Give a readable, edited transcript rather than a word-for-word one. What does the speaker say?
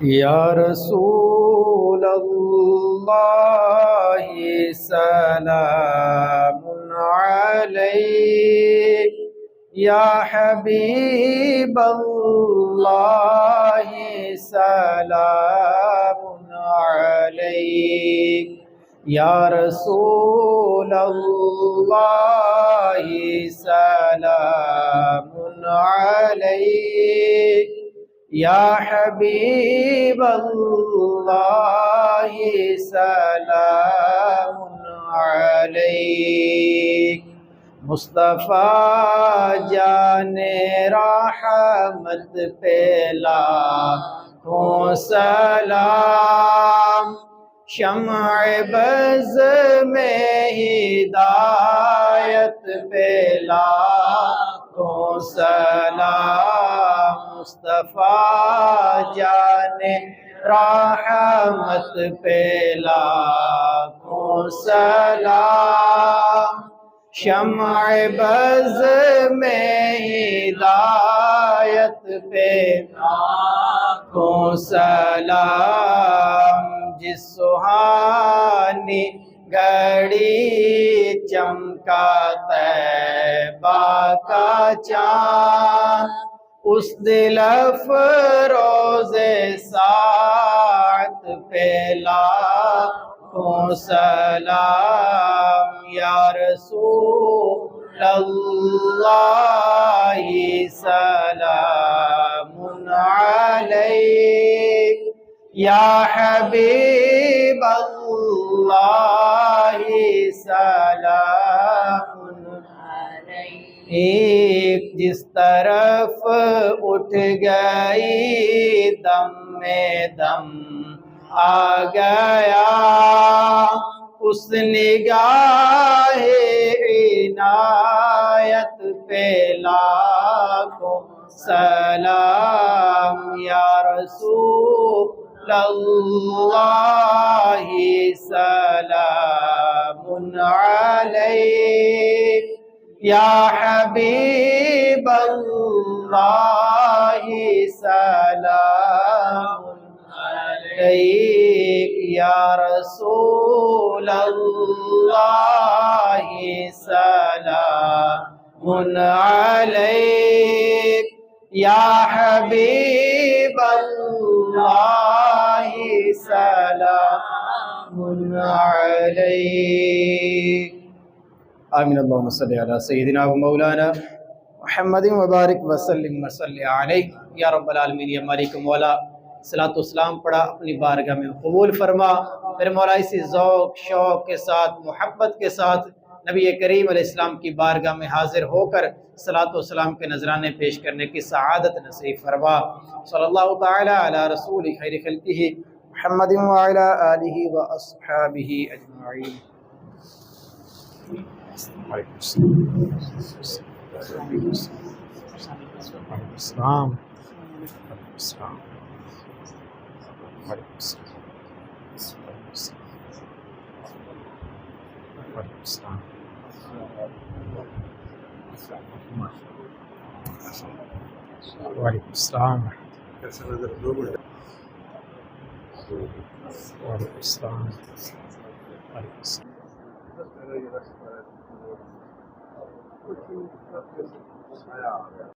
یا رسول اللہ سلام علیک، یا حبیب اللہ سلام علیک، یا رسول اللہ سلام علیک، یا حبیب اللہ سلام علیک۔ مصطفیٰ جان رحمت پہ لاکھوں سلام، شمع بز میں ہدایت پہ لاکھوں سلام، مصطفیٰ جان رحمت پہ لاکھوں سلام، شمع بز میں ہدایت پہ لاکھوں سلام۔ جس سہانی گھڑی چمکا طیبہ کا چاند، اس دل افروز ساعت پہ لاکھوں سلام، یا رسول اللہ سلام علیک، یا حبیب اللہ سلام علیک۔ جس طرف اٹھ گئی دم میں دم آ گیا، اس نگاہ عنایت پہ لاکھوں سلام، یا رسول اللہ سلام علیک، یا حبیب اللہ سلام علیک، یا رسول اللہ سلام علیک، یا حبیب اللہ سلام علیک۔ آمین۔ اللہم صلی علی سیدنا و مولانا محمد وبارک وسلم وصلی علیہ، یا رب العالمین۔ یا مالک مولا صلاۃ والسلام پڑھا اپنی بارگاہ میں قبول فرما۔ میرے مولا اسی ذوق شوق کے ساتھ محبت کے ساتھ نبی کریم علیہ السلام کی بارگاہ میں حاضر ہو کر صلاۃ والسلام کے نذرانے پیش کرنے کی سعادت نصیب فرما۔ صلی اللہ تعالی علی رسول خیر خلقہ محمد وعلی آلہ واصحابہ اجمعین۔ السلام وعلیکم السلام وعلیکم السلام وعلیکم السلام۔